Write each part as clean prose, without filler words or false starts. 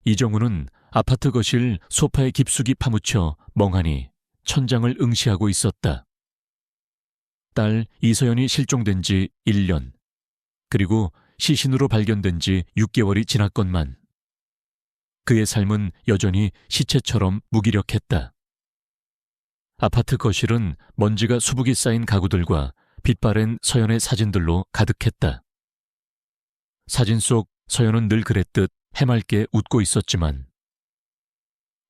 이정우는 아파트 거실 소파에 깊숙이 파묻혀 멍하니 천장을 응시하고 있었다. 딸 이서연이 실종된 지 1년, 그리고 시신으로 발견된 지 6개월이 지났건만 그의 삶은 여전히 시체처럼 무기력했다. 아파트 거실은 먼지가 수북이 쌓인 가구들과 빛바랜 서연의 사진들로 가득했다. 사진 속 서연은 늘 그랬듯 해맑게 웃고 있었지만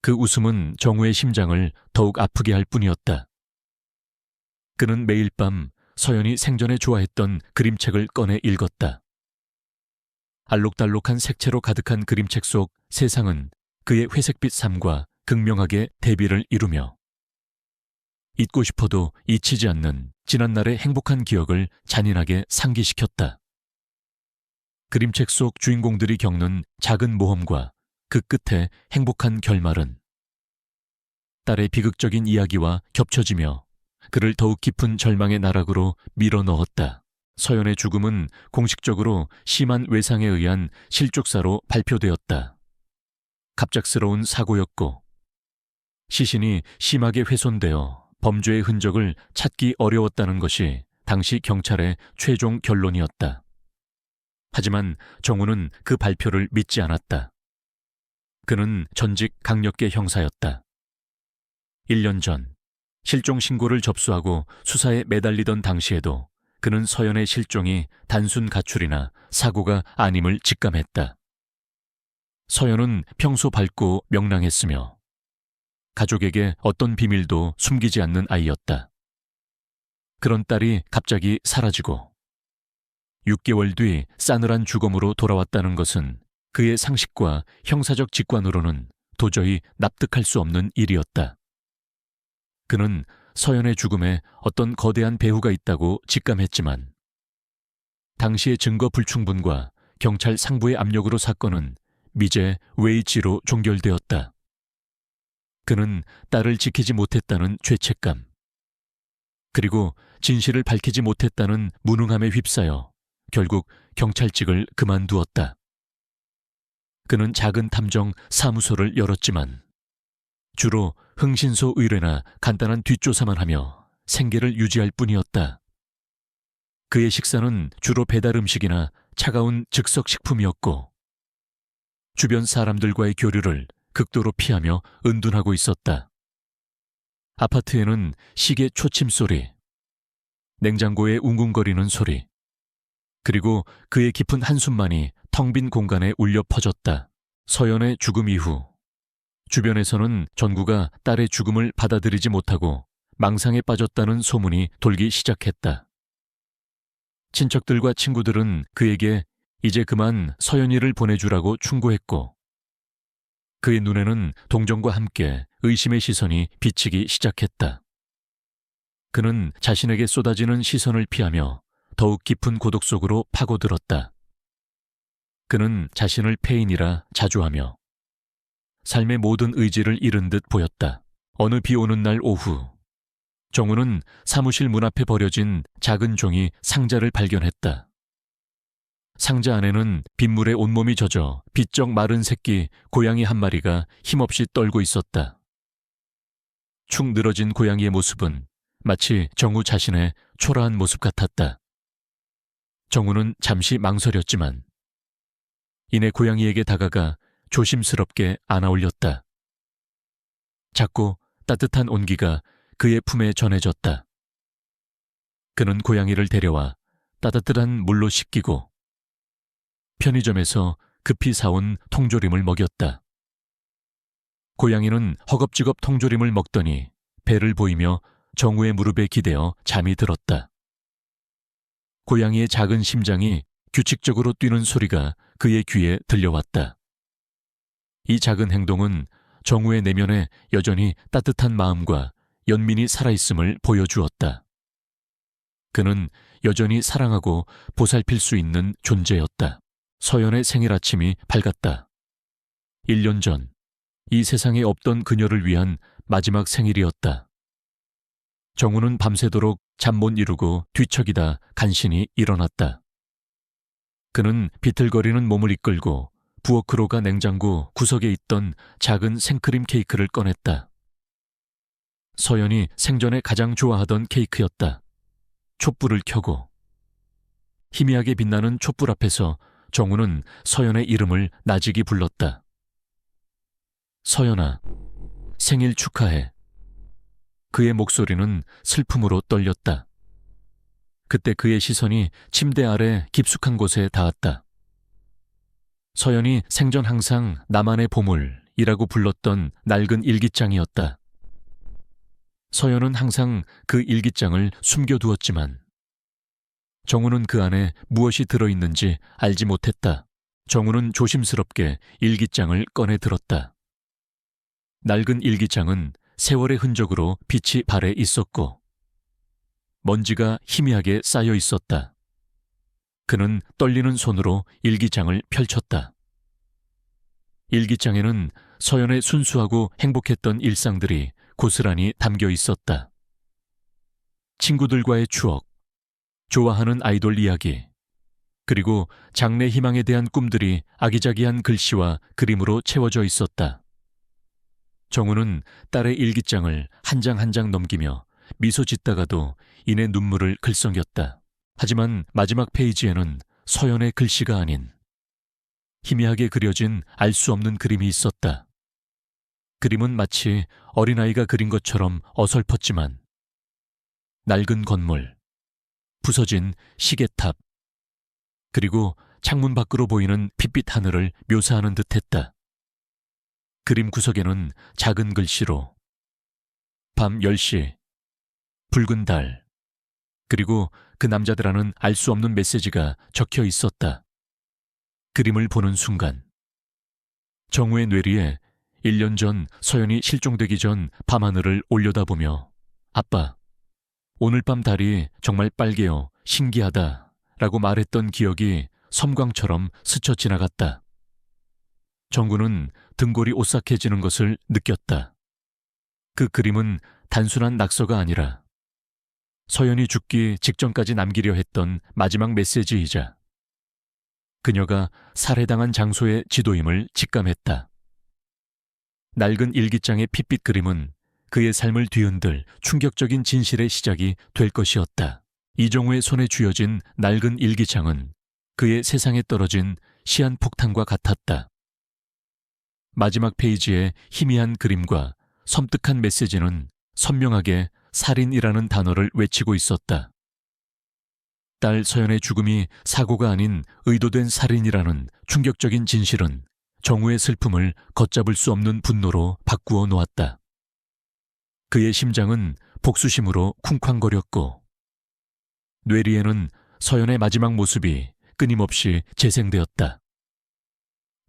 그 웃음은 정우의 심장을 더욱 아프게 할 뿐이었다. 그는 매일 밤 서연이 생전에 좋아했던 그림책을 꺼내 읽었다. 알록달록한 색채로 가득한 그림책 속 세상은 그의 회색빛 삶과 극명하게 대비를 이루며 잊고 싶어도 잊히지 않는 지난날의 행복한 기억을 잔인하게 상기시켰다. 그림책 속 주인공들이 겪는 작은 모험과 그 끝에 행복한 결말은 딸의 비극적인 이야기와 겹쳐지며 그를 더욱 깊은 절망의 나락으로 밀어넣었다. 서연의 죽음은 공식적으로 심한 외상에 의한 실족사로 발표되었다. 갑작스러운 사고였고 시신이 심하게 훼손되어 범죄의 흔적을 찾기 어려웠다는 것이 당시 경찰의 최종 결론이었다. 하지만 정우는 그 발표를 믿지 않았다. 그는 전직 강력계 형사였다. 1년 전 실종 신고를 접수하고 수사에 매달리던 당시에도 그는 서연의 실종이 단순 가출이나 사고가 아님을 직감했다. 서연은 평소 밝고 명랑했으며 가족에게 어떤 비밀도 숨기지 않는 아이였다. 그런 딸이 갑자기 사라지고 6개월 뒤 싸늘한 죽음으로 돌아왔다는 것은 그의 상식과 형사적 직관으로는 도저히 납득할 수 없는 일이었다. 그는 서연의 죽음에 어떤 거대한 배후가 있다고 직감했지만 당시의 증거 불충분과 경찰 상부의 압력으로 사건은 미제 웨이치로 종결되었다. 그는 딸을 지키지 못했다는 죄책감, 그리고 진실을 밝히지 못했다는 무능함에 휩싸여 결국 경찰직을 그만두었다. 그는 작은 탐정 사무소를 열었지만 주로 흥신소 의뢰나 간단한 뒷조사만 하며 생계를 유지할 뿐이었다. 그의 식사는 주로 배달 음식이나 차가운 즉석 식품이었고 주변 사람들과의 교류를 극도로 피하며 은둔하고 있었다. 아파트에는 시계 초침 소리, 냉장고의 웅웅거리는 소리, 그리고 그의 깊은 한숨만이 텅 빈 공간에 울려 퍼졌다. 서연의 죽음 이후 주변에서는 전구가 딸의 죽음을 받아들이지 못하고 망상에 빠졌다는 소문이 돌기 시작했다. 친척들과 친구들은 그에게 이제 그만 서연이를 보내주라고 충고했고 그의 눈에는 동정과 함께 의심의 시선이 비치기 시작했다. 그는 자신에게 쏟아지는 시선을 피하며 더욱 깊은 고독 속으로 파고들었다. 그는 자신을 폐인이라 자조하며 삶의 모든 의지를 잃은 듯 보였다. 어느 비 오는 날 오후, 정우는 사무실 문 앞에 버려진 작은 종이 상자를 발견했다. 상자 안에는 빗물에 온몸이 젖어 비쩍 마른 새끼 고양이 한 마리가 힘없이 떨고 있었다. 축 늘어진 고양이의 모습은 마치 정우 자신의 초라한 모습 같았다. 정우는 잠시 망설였지만 이내 고양이에게 다가가 조심스럽게 안아올렸다. 작고 따뜻한 온기가 그의 품에 전해졌다. 그는 고양이를 데려와 따뜻한 물로 씻기고 편의점에서 급히 사온 통조림을 먹였다. 고양이는 허겁지겁 통조림을 먹더니 배를 보이며 정우의 무릎에 기대어 잠이 들었다. 고양이의 작은 심장이 규칙적으로 뛰는 소리가 그의 귀에 들려왔다. 이 작은 행동은 정우의 내면에 여전히 따뜻한 마음과 연민이 살아있음을 보여주었다. 그는 여전히 사랑하고 보살필 수 있는 존재였다. 서연의 생일 아침이 밝았다. 1년 전, 이 세상에 없던 그녀를 위한 마지막 생일이었다. 정우는 밤새도록 잠 못 이루고 뒤척이다 간신히 일어났다. 그는 비틀거리는 몸을 이끌고 부엌으로 가 냉장고 구석에 있던 작은 생크림 케이크를 꺼냈다. 서연이 생전에 가장 좋아하던 케이크였다. 촛불을 켜고 희미하게 빛나는 촛불 앞에서 정우는 서연의 이름을 나직이 불렀다. 서연아, 생일 축하해. 그의 목소리는 슬픔으로 떨렸다. 그때 그의 시선이 침대 아래 깊숙한 곳에 닿았다. 서연이 생전 항상 나만의 보물이라고 불렀던 낡은 일기장이었다. 서연은 항상 그 일기장을 숨겨두었지만 정우는 그 안에 무엇이 들어있는지 알지 못했다. 정우는 조심스럽게 일기장을 꺼내 들었다. 낡은 일기장은 세월의 흔적으로 빛이 발해 있었고 먼지가 희미하게 쌓여 있었다. 그는 떨리는 손으로 일기장을 펼쳤다. 일기장에는 서연의 순수하고 행복했던 일상들이 고스란히 담겨 있었다. 친구들과의 추억, 좋아하는 아이돌 이야기, 그리고 장래 희망에 대한 꿈들이 아기자기한 글씨와 그림으로 채워져 있었다. 정우는 딸의 일기장을 한 장 한 장 넘기며 미소 짓다가도 이내 눈물을 글썽였다. 하지만 마지막 페이지에는 서연의 글씨가 아닌 희미하게 그려진 알 수 없는 그림이 있었다. 그림은 마치 어린아이가 그린 것처럼 어설펐지만 낡은 건물, 부서진 시계탑, 그리고 창문 밖으로 보이는 핏빛 하늘을 묘사하는 듯했다. 그림 구석에는 작은 글씨로 밤 10시, 붉은 달, 그리고 그 남자들하는 알 수 없는 메시지가 적혀 있었다. 그림을 보는 순간 정우의 뇌리에 1년 전 서연이 실종되기 전 밤하늘을 올려다보며 아빠, 오늘 밤 달이 정말 빨개요. 신기하다 라고 말했던 기억이 섬광처럼 스쳐 지나갔다. 정구는 등골이 오싹해지는 것을 느꼈다. 그 그림은 단순한 낙서가 아니라 서연이 죽기 직전까지 남기려 했던 마지막 메시지이자 그녀가 살해당한 장소의 지도임을 직감했다. 낡은 일기장의 핏빛 그림은 그의 삶을 뒤흔들 충격적인 진실의 시작이 될 것이었다. 이정우의 손에 쥐어진 낡은 일기장은 그의 세상에 떨어진 시한폭탄과 같았다. 마지막 페이지의 희미한 그림과 섬뜩한 메시지는 선명하게 살인이라는 단어를 외치고 있었다. 딸 서연의 죽음이 사고가 아닌 의도된 살인이라는 충격적인 진실은 정우의 슬픔을 걷잡을 수 없는 분노로 바꾸어 놓았다. 그의 심장은 복수심으로 쿵쾅거렸고 뇌리에는 서연의 마지막 모습이 끊임없이 재생되었다.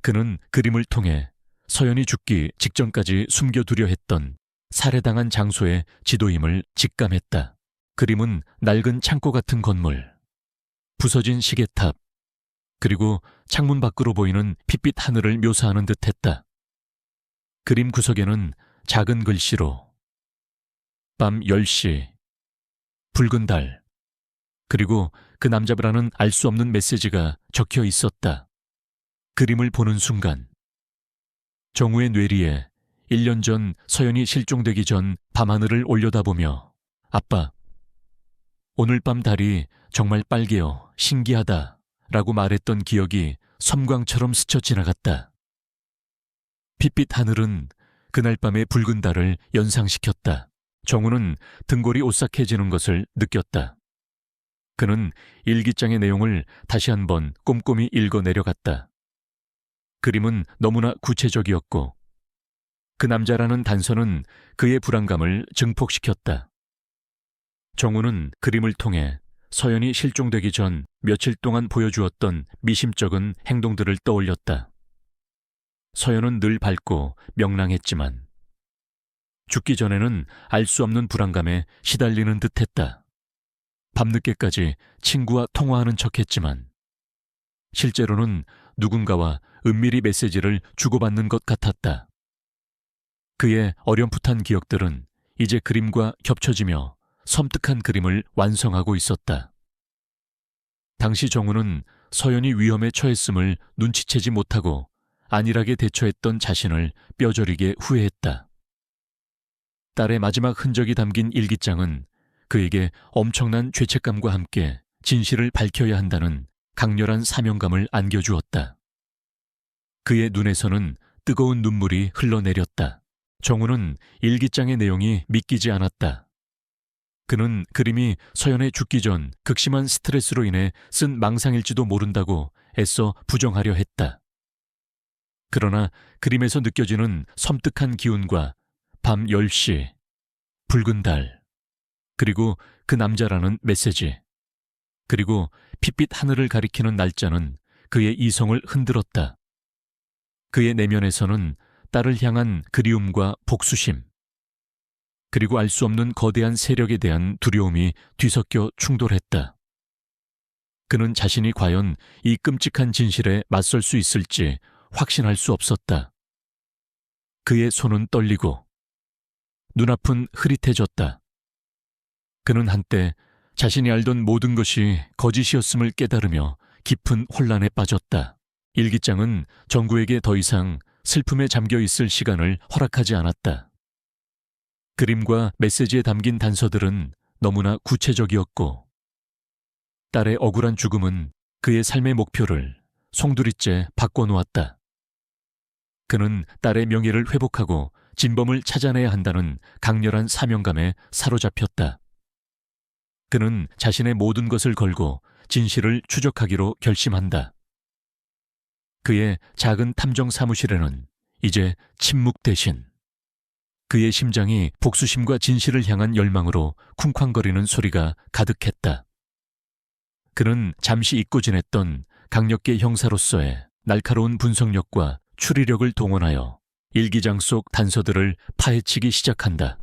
그는 그림을 통해 서연이 죽기 직전까지 숨겨두려 했던 살해당한 장소의 지도임을 직감했다. 그림은 낡은 창고 같은 건물, 부서진 시계탑, 그리고 창문 밖으로 보이는 핏빛 하늘을 묘사하는 듯했다. 그림 구석에는 작은 글씨로 밤 10시, 붉은 달, 그리고 그 남자라는 알 수 없는 메시지가 적혀 있었다. 그림을 보는 순간 정우의 뇌리에 1년 전 서연이 실종되기 전 밤하늘을 올려다보며 아빠, 오늘 밤 달이 정말 빨개요. 신기하다 라고 말했던 기억이 섬광처럼 스쳐 지나갔다. 핏빛 하늘은 그날 밤의 붉은 달을 연상시켰다. 정우는 등골이 오싹해지는 것을 느꼈다. 그는 일기장의 내용을 다시 한번 꼼꼼히 읽어 내려갔다. 그림은 너무나 구체적이었고 그 남자라는 단서는 그의 불안감을 증폭시켰다. 정우는 그림을 통해 서연이 실종되기 전 며칠 동안 보여주었던 미심쩍은 행동들을 떠올렸다. 서연은 늘 밝고 명랑했지만 죽기 전에는 알 수 없는 불안감에 시달리는 듯했다. 밤늦게까지 친구와 통화하는 척했지만 실제로는 누군가와 은밀히 메시지를 주고받는 것 같았다. 그의 어렴풋한 기억들은 이제 그림과 겹쳐지며 섬뜩한 그림을 완성하고 있었다. 당시 정우는 서연이 위험에 처했음을 눈치채지 못하고 안일하게 대처했던 자신을 뼈저리게 후회했다. 딸의 마지막 흔적이 담긴 일기장은 그에게 엄청난 죄책감과 함께 진실을 밝혀야 한다는 강렬한 사명감을 안겨주었다. 그의 눈에서는 뜨거운 눈물이 흘러내렸다. 정우는 일기장의 내용이 믿기지 않았다. 그는 그림이 서연의 죽기 전 극심한 스트레스로 인해 쓴 망상일지도 모른다고 애써 부정하려 했다. 그러나 그림에서 느껴지는 섬뜩한 기운과 밤 10시, 붉은 달, 그리고 그 남자라는 메시지, 그리고 핏빛 하늘을 가리키는 날짜는 그의 이성을 흔들었다. 그의 내면에서는 딸을 향한 그리움과 복수심, 그리고 알 수 없는 거대한 세력에 대한 두려움이 뒤섞여 충돌했다. 그는 자신이 과연 이 끔찍한 진실에 맞설 수 있을지 확신할 수 없었다. 그의 손은 떨리고 눈앞은 흐릿해졌다. 그는 한때 자신이 알던 모든 것이 거짓이었음을 깨달으며 깊은 혼란에 빠졌다. 일기장은 정구에게 더 이상 슬픔에 잠겨 있을 시간을 허락하지 않았다. 그림과 메시지에 담긴 단서들은 너무나 구체적이었고 딸의 억울한 죽음은 그의 삶의 목표를 송두리째 바꿔놓았다. 그는 딸의 명예를 회복하고 진범을 찾아내야 한다는 강렬한 사명감에 사로잡혔다. 그는 자신의 모든 것을 걸고 진실을 추적하기로 결심한다. 그의 작은 탐정 사무실에는 이제 침묵 대신 그의 심장이 복수심과 진실을 향한 열망으로 쿵쾅거리는 소리가 가득했다. 그는 잠시 잊고 지냈던 강력계 형사로서의 날카로운 분석력과 추리력을 동원하여 일기장 속 단서들을 파헤치기 시작한다.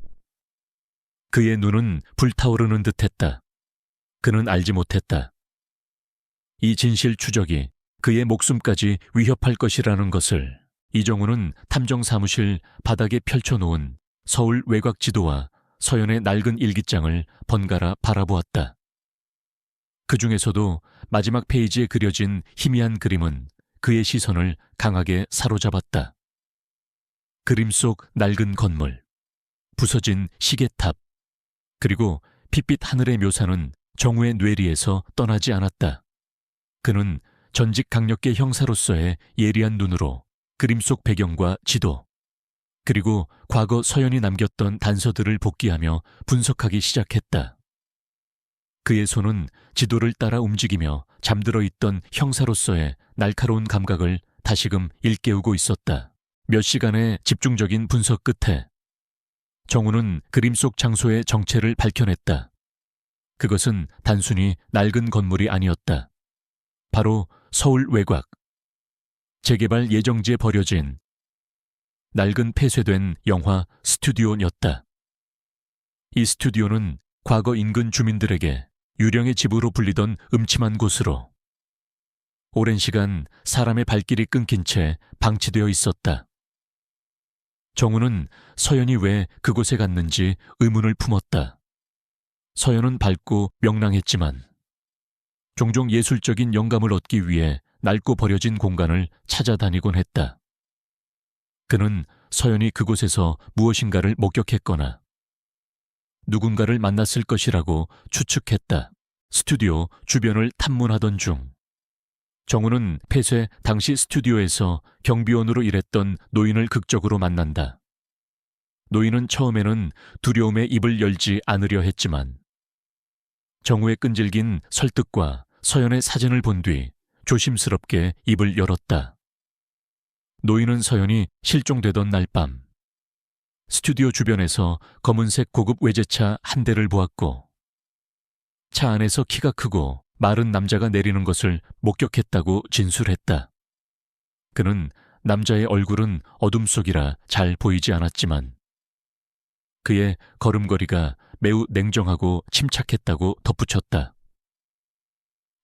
그의 눈은 불타오르는 듯했다. 그는 알지 못했다. 이 진실 추적이 그의 목숨까지 위협할 것이라는 것을 이정우는 탐정 사무실 바닥에 펼쳐놓은 서울 외곽 지도와 서연의 낡은 일기장을 번갈아 바라보았다. 그 중에서도 마지막 페이지에 그려진 희미한 그림은 그의 시선을 강하게 사로잡았다. 그림 속 낡은 건물, 부서진 시계탑, 그리고 핏빛 하늘의 묘사는 정우의 뇌리에서 떠나지 않았다. 그는 전직 강력계 형사로서의 예리한 눈으로 그림 속 배경과 지도, 그리고 과거 서연이 남겼던 단서들을 복기하며 분석하기 시작했다. 그의 손은 지도를 따라 움직이며 잠들어 있던 형사로서의 날카로운 감각을 다시금 일깨우고 있었다. 몇 시간의 집중적인 분석 끝에 정우는 그림 속 장소의 정체를 밝혀냈다. 그것은 단순히 낡은 건물이 아니었다. 바로 서울 외곽, 재개발 예정지에 버려진 낡은 폐쇄된 영화 스튜디오였다. 이 스튜디오는 과거 인근 주민들에게 유령의 집으로 불리던 음침한 곳으로 오랜 시간 사람의 발길이 끊긴 채 방치되어 있었다. 정우는 서연이 왜 그곳에 갔는지 의문을 품었다. 서연은 밝고 명랑했지만 종종 예술적인 영감을 얻기 위해 낡고 버려진 공간을 찾아다니곤 했다. 그는 서연이 그곳에서 무엇인가를 목격했거나 누군가를 만났을 것이라고 추측했다. 스튜디오 주변을 탐문하던 중 정우는 폐쇄 당시 스튜디오에서 경비원으로 일했던 노인을 극적으로 만난다. 노인은 처음에는 두려움에 입을 열지 않으려 했지만 정우의 끈질긴 설득과 서연의 사진을 본 뒤 조심스럽게 입을 열었다. 노인은 서연이 실종되던 날 밤 스튜디오 주변에서 검은색 고급 외제차 한 대를 보았고 차 안에서 키가 크고 마른 남자가 내리는 것을 목격했다고 진술했다. 그는 남자의 얼굴은 어둠 속이라 잘 보이지 않았지만 그의 걸음걸이가 매우 냉정하고 침착했다고 덧붙였다.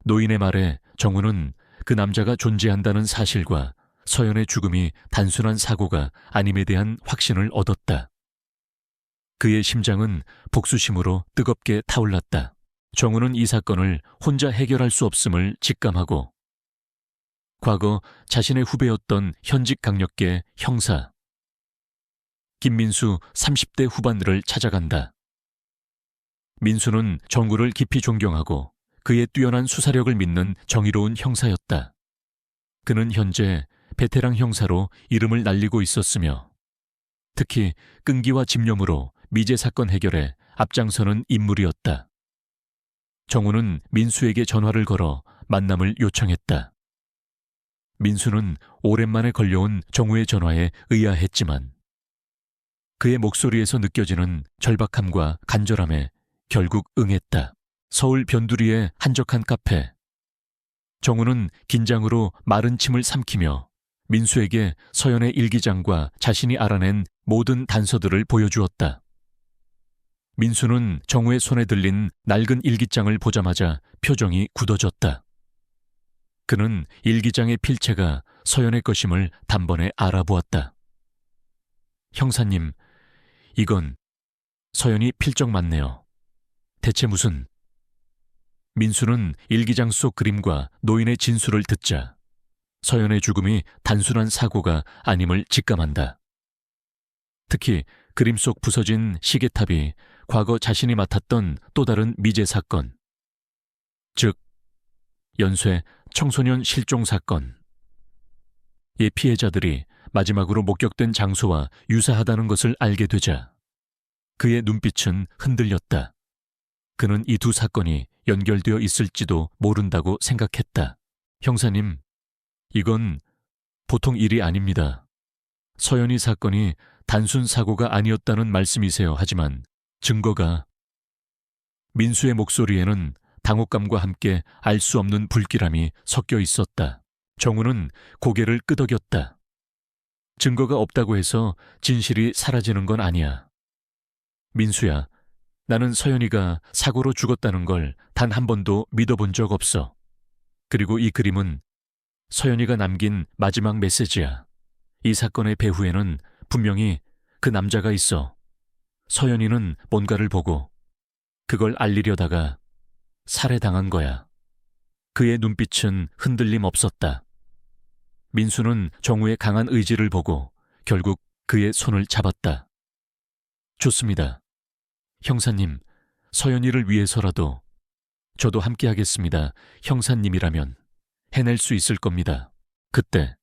노인의 말에 정우는 그 남자가 존재한다는 사실과 서연의 죽음이 단순한 사고가 아님에 대한 확신을 얻었다. 그의 심장은 복수심으로 뜨겁게 타올랐다. 정우는 이 사건을 혼자 해결할 수 없음을 직감하고 과거 자신의 후배였던 현직 강력계 형사 김민수 30대 후반을 찾아간다. 민수는 정구를 깊이 존경하고 그의 뛰어난 수사력을 믿는 정의로운 형사였다. 그는 현재 베테랑 형사로 이름을 날리고 있었으며 특히 끈기와 집념으로 미제 사건 해결에 앞장서는 인물이었다. 정우는 민수에게 전화를 걸어 만남을 요청했다. 민수는 오랜만에 걸려온 정우의 전화에 의아했지만 그의 목소리에서 느껴지는 절박함과 간절함에 결국 응했다. 서울 변두리의 한적한 카페. 정우는 긴장으로 마른 침을 삼키며 민수에게 서연의 일기장과 자신이 알아낸 모든 단서들을 보여주었다. 민수는 정우의 손에 들린 낡은 일기장을 보자마자 표정이 굳어졌다. 그는 일기장의 필체가 서연의 것임을 단번에 알아보았다. 형사님, 이건 서연이 필적 맞네요. 대체 무슨... 민수는 일기장 속 그림과 노인의 진술을 듣자 서연의 죽음이 단순한 사고가 아님을 직감한다. 특히 그림 속 부서진 시계탑이 과거 자신이 맡았던 또 다른 미제 사건, 즉 연쇄 청소년 실종 사건. 이 피해자들이 마지막으로 목격된 장소와 유사하다는 것을 알게 되자 그의 눈빛은 흔들렸다. 그는 이 두 사건이 연결되어 있을지도 모른다고 생각했다. 형사님, 이건 보통 일이 아닙니다. 서연이 사건이 단순 사고가 아니었다는 말씀이세요. 하지만 증거가... 민수의 목소리에는 당혹감과 함께 알 수 없는 불길함이 섞여 있었다. 정우는 고개를 끄덕였다. 증거가 없다고 해서 진실이 사라지는 건 아니야. 민수야, 나는 서연이가 사고로 죽었다는 걸 단 한 번도 믿어본 적 없어. 그리고 이 그림은 서연이가 남긴 마지막 메시지야. 이 사건의 배후에는 분명히 그 남자가 있어. 서연이는 뭔가를 보고 그걸 알리려다가 살해당한 거야. 그의 눈빛은 흔들림 없었다. 민수는 정우의 강한 의지를 보고 결국 그의 손을 잡았다. 좋습니다. 형사님, 서연이를 위해서라도 저도 함께하겠습니다. 형사님이라면 해낼 수 있을 겁니다. 그때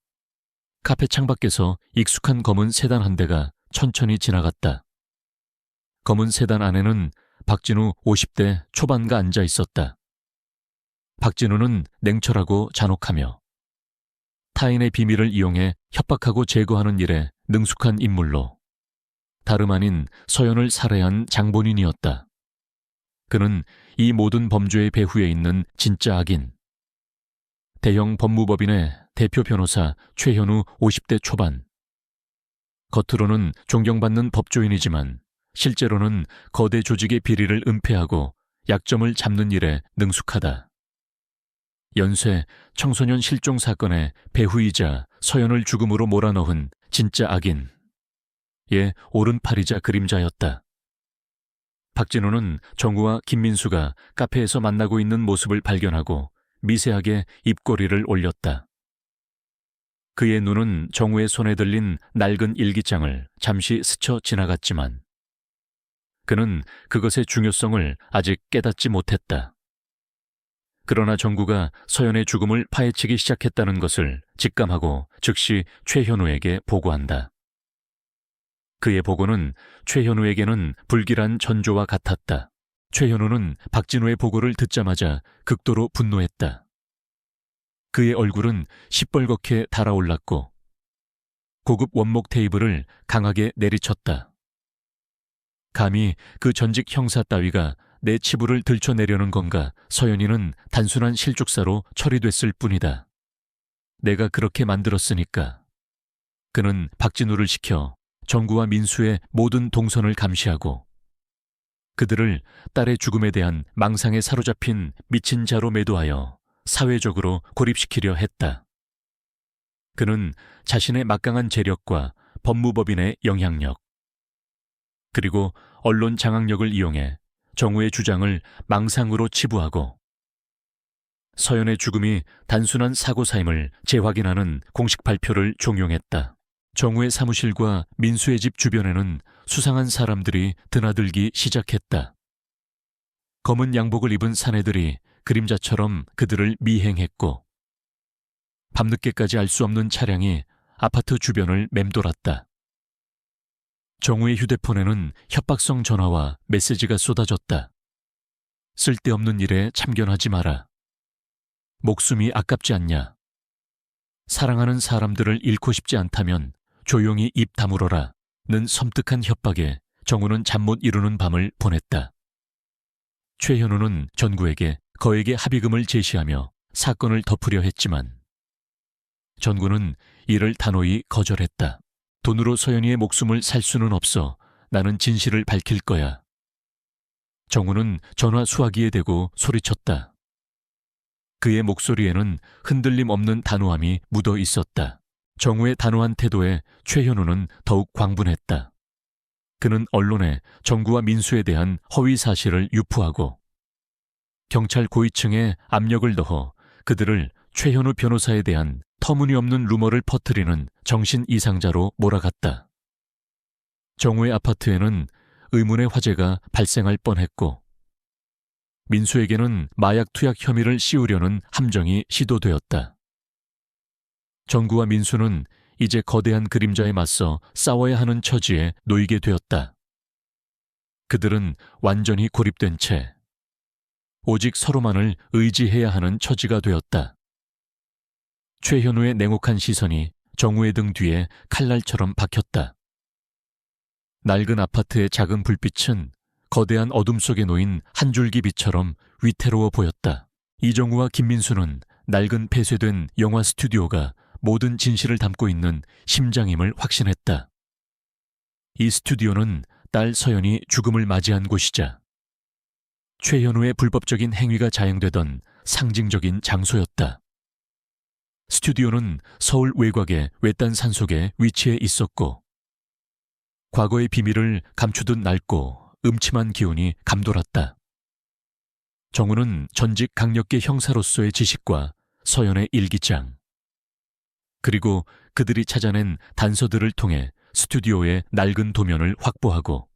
카페 창밖에서 익숙한 검은 세단 한 대가 천천히 지나갔다. 검은 세단 안에는 박진우 50대 초반가 앉아 있었다. 박진우는 냉철하고 잔혹하며 타인의 비밀을 이용해 협박하고 제거하는 일에 능숙한 인물로 다름 아닌 서연을 살해한 장본인이었다. 그는 이 모든 범죄의 배후에 있는 진짜 악인, 대형 법무법인의 대표 변호사 최현우 50대 초반. 겉으로는 존경받는 법조인이지만 실제로는 거대 조직의 비리를 은폐하고 약점을 잡는 일에 능숙하다. 연쇄 청소년 실종 사건의 배후이자 서연을 죽음으로 몰아넣은 진짜 악인, 의 오른팔이자 그림자였다. 박진우는 정우와 김민수가 카페에서 만나고 있는 모습을 발견하고 미세하게 입꼬리를 올렸다. 그의 눈은 정우의 손에 들린 낡은 일기장을 잠시 스쳐 지나갔지만 그는 그것의 중요성을 아직 깨닫지 못했다. 그러나 정구가 서연의 죽음을 파헤치기 시작했다는 것을 직감하고 즉시 최현우에게 보고한다. 그의 보고는 최현우에게는 불길한 전조와 같았다. 최현우는 박진우의 보고를 듣자마자 극도로 분노했다. 그의 얼굴은 시뻘겋게 달아올랐고 고급 원목 테이블을 강하게 내리쳤다. 감히 그 전직 형사 따위가 내 치부를 들춰내려는 건가. 서연이는 단순한 실족사로 처리됐을 뿐이다. 내가 그렇게 만들었으니까. 그는 박진우를 시켜 정구와 민수의 모든 동선을 감시하고 그들을 딸의 죽음에 대한 망상에 사로잡힌 미친 자로 매도하여 사회적으로 고립시키려 했다. 그는 자신의 막강한 재력과 법무법인의 영향력, 그리고 언론 장악력을 이용해 정우의 주장을 망상으로 치부하고 서연의 죽음이 단순한 사고사임을 재확인하는 공식 발표를 종용했다. 정우의 사무실과 민수의 집 주변에는 수상한 사람들이 드나들기 시작했다. 검은 양복을 입은 사내들이 그림자처럼 그들을 미행했고, 밤늦게까지 알 수 없는 차량이 아파트 주변을 맴돌았다. 정우의 휴대폰에는 협박성 전화와 메시지가 쏟아졌다. 쓸데없는 일에 참견하지 마라. 목숨이 아깝지 않냐. 사랑하는 사람들을 잃고 싶지 않다면 조용히 입 다물어라. 는 섬뜩한 협박에 정우는 잠 못 이루는 밤을 보냈다. 최현우는 전구에게 거액의 합의금을 제시하며 사건을 덮으려 했지만 전구는 이를 단호히 거절했다. 돈으로 서연이의 목숨을 살 수는 없어. 나는 진실을 밝힐 거야. 정우는 전화 수화기에 대고 소리쳤다. 그의 목소리에는 흔들림 없는 단호함이 묻어 있었다. 정우의 단호한 태도에 최현우는 더욱 광분했다. 그는 언론에 정구와 민수에 대한 허위 사실을 유포하고 경찰 고위층에 압력을 넣어 그들을 최현우 변호사에 대한 터무니없는 루머를 퍼뜨리는 정신 이상자로 몰아갔다. 정우의 아파트에는 의문의 화재가 발생할 뻔했고 민수에게는 마약 투약 혐의를 씌우려는 함정이 시도되었다. 정구와 민수는 이제 거대한 그림자에 맞서 싸워야 하는 처지에 놓이게 되었다. 그들은 완전히 고립된 채 오직 서로만을 의지해야 하는 처지가 되었다. 최현우의 냉혹한 시선이 정우의 등 뒤에 칼날처럼 박혔다. 낡은 아파트의 작은 불빛은 거대한 어둠 속에 놓인 한 줄기 빛처럼 위태로워 보였다. 이정우와 김민수는 낡은 폐쇄된 영화 스튜디오가 모든 진실을 담고 있는 심장임을 확신했다. 이 스튜디오는 딸 서연이 죽음을 맞이한 곳이자 최현우의 불법적인 행위가 자행되던 상징적인 장소였다. 스튜디오는 서울 외곽의 외딴 산속에 위치해 있었고 과거의 비밀을 감추듯 낡고 음침한 기운이 감돌았다. 정우는 전직 강력계 형사로서의 지식과 서연의 일기장 그리고 그들이 찾아낸 단서들을 통해 스튜디오의 낡은 도면을 확보하고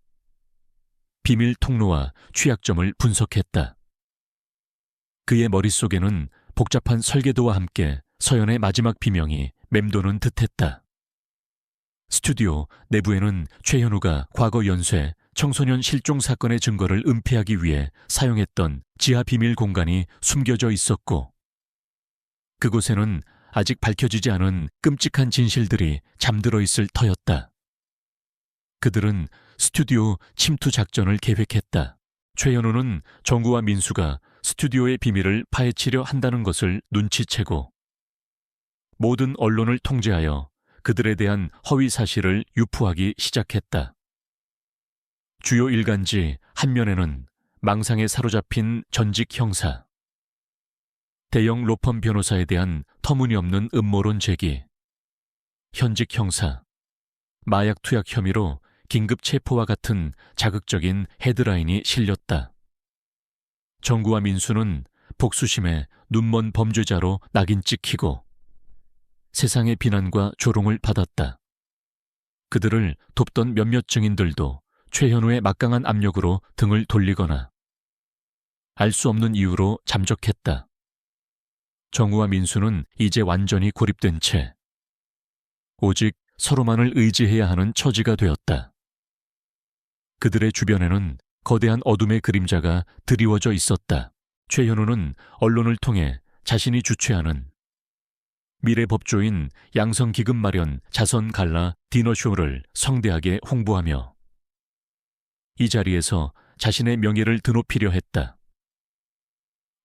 비밀 통로와 취약점을 분석했다. 그의 머릿속에는 복잡한 설계도와 함께 서연의 마지막 비명이 맴도는 듯했다. 스튜디오 내부에는 최현우가 과거 연쇄 청소년 실종 사건의 증거를 은폐하기 위해 사용했던 지하 비밀 공간이 숨겨져 있었고 그곳에는 아직 밝혀지지 않은 끔찍한 진실들이 잠들어 있을 터였다. 그들은 스튜디오 침투 작전을 계획했다. 최현우는 정구와 민수가 스튜디오의 비밀을 파헤치려 한다는 것을 눈치채고 모든 언론을 통제하여 그들에 대한 허위 사실을 유포하기 시작했다. 주요 일간지 한 면에는 망상에 사로잡힌 전직 형사, 대형 로펌 변호사에 대한 터무니없는 음모론 제기, 현직 형사, 마약 투약 혐의로 긴급 체포와 같은 자극적인 헤드라인이 실렸다. 정구와 민수는 복수심에 눈먼 범죄자로 낙인 찍히고 세상의 비난과 조롱을 받았다. 그들을 돕던 몇몇 증인들도 최현우의 막강한 압력으로 등을 돌리거나 알 수 없는 이유로 잠적했다. 정우와 민수는 이제 완전히 고립된 채 오직 서로만을 의지해야 하는 처지가 되었다. 그들의 주변에는 거대한 어둠의 그림자가 드리워져 있었다. 최현우는 언론을 통해 자신이 주최하는 미래 법조인 양성기금 마련 자선 갈라 디너쇼를 성대하게 홍보하며 이 자리에서 자신의 명예를 드높이려 했다.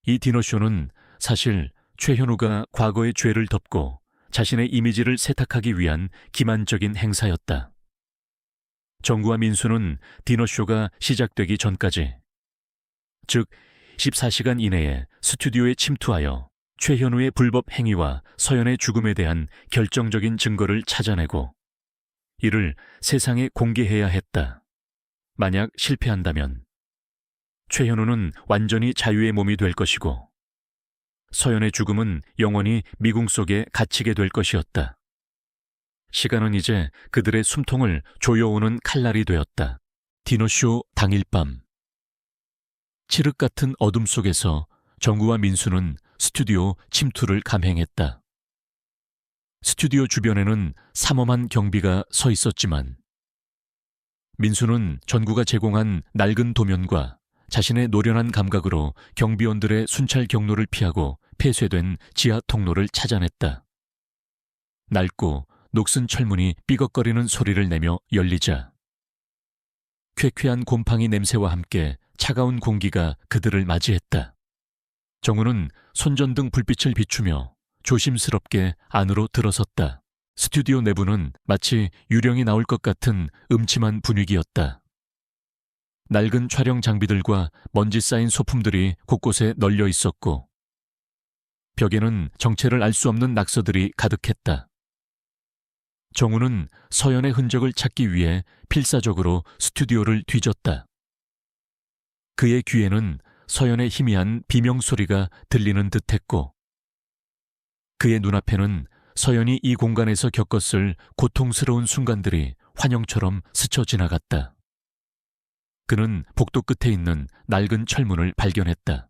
이 디너쇼는 사실 최현우가 과거의 죄를 덮고 자신의 이미지를 세탁하기 위한 기만적인 행사였다. 정구와 민수는 디너쇼가 시작되기 전까지, 즉 14시간 이내에 스튜디오에 침투하여 최현우의 불법 행위와 서연의 죽음에 대한 결정적인 증거를 찾아내고 이를 세상에 공개해야 했다. 만약 실패한다면 최현우는 완전히 자유의 몸이 될 것이고 서연의 죽음은 영원히 미궁 속에 갇히게 될 것이었다. 시간은 이제 그들의 숨통을 조여오는 칼날이 되었다. 디너쇼 당일 밤. 칠흑 같은 어둠 속에서 정구와 민수는 스튜디오 침투를 감행했다. 스튜디오 주변에는 삼엄한 경비가 서 있었지만 민수는 전구가 제공한 낡은 도면과 자신의 노련한 감각으로 경비원들의 순찰 경로를 피하고 폐쇄된 지하 통로를 찾아냈다. 낡고 녹슨 철문이 삐걱거리는 소리를 내며 열리자 쾌쾌한 곰팡이 냄새와 함께 차가운 공기가 그들을 맞이했다. 정우는 손전등 불빛을 비추며 조심스럽게 안으로 들어섰다. 스튜디오 내부는 마치 유령이 나올 것 같은 음침한 분위기였다. 낡은 촬영 장비들과 먼지 쌓인 소품들이 곳곳에 널려 있었고 벽에는 정체를 알 수 없는 낙서들이 가득했다. 정우는 서연의 흔적을 찾기 위해 필사적으로 스튜디오를 뒤졌다. 그의 귀에는 서연의 희미한 비명소리가 들리는 듯했고 그의 눈앞에는 서연이 이 공간에서 겪었을 고통스러운 순간들이 환영처럼 스쳐 지나갔다. 그는 복도 끝에 있는 낡은 철문을 발견했다.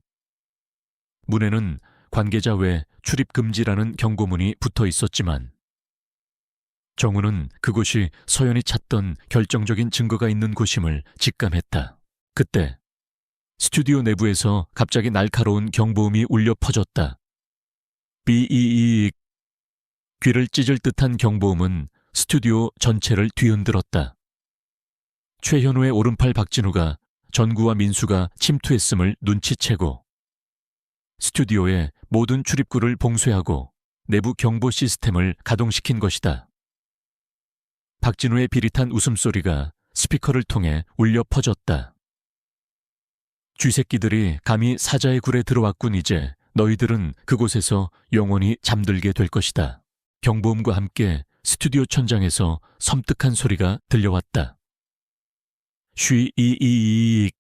문에는 관계자 외 출입 금지라는 경고문이 붙어 있었지만 정우는 그곳이 서연이 찾던 결정적인 증거가 있는 곳임을 직감했다. 그때 스튜디오 내부에서 갑자기 날카로운 경보음이 울려 퍼졌다. 삐이익. 귀를 찢을 듯한 경보음은 스튜디오 전체를 뒤흔들었다. 최현우의 오른팔 박진우가 전구와 민수가 침투했음을 눈치채고 스튜디오의 모든 출입구를 봉쇄하고 내부 경보 시스템을 가동시킨 것이다. 박진우의 비릿한 웃음소리가 스피커를 통해 울려 퍼졌다. 쥐새끼들이 감히 사자의 굴에 들어왔군. 이제 너희들은 그곳에서 영원히 잠들게 될 것이다. 경보음과 함께 스튜디오 천장에서 섬뜩한 소리가 들려왔다. 쉬이이익.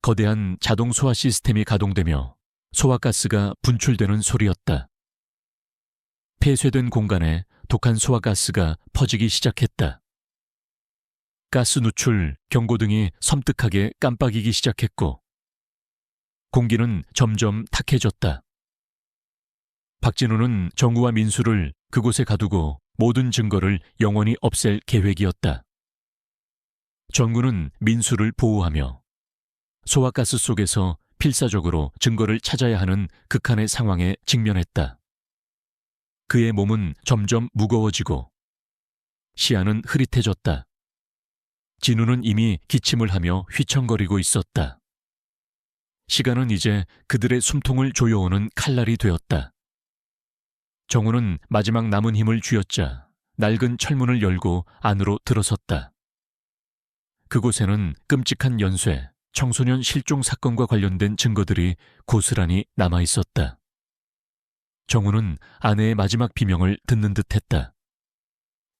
거대한 자동 소화 시스템이 가동되며 소화가스가 분출되는 소리였다. 폐쇄된 공간에 독한 소화가스가 퍼지기 시작했다. 가스 누출 경고등이 섬뜩하게 깜빡이기 시작했고 공기는 점점 탁해졌다. 박진우는 정우와 민수를 그곳에 가두고 모든 증거를 영원히 없앨 계획이었다. 정우는 민수를 보호하며 소화가스 속에서 필사적으로 증거를 찾아야 하는 극한의 상황에 직면했다. 그의 몸은 점점 무거워지고 시야는 흐릿해졌다. 진우는 이미 기침을 하며 휘청거리고 있었다. 시간은 이제 그들의 숨통을 조여오는 칼날이 되었다. 정우는 마지막 남은 힘을 쥐었자 낡은 철문을 열고 안으로 들어섰다. 그곳에는 끔찍한 연쇄, 청소년 실종 사건과 관련된 증거들이 고스란히 남아있었다. 정우는 아내의 마지막 비명을 듣는 듯했다.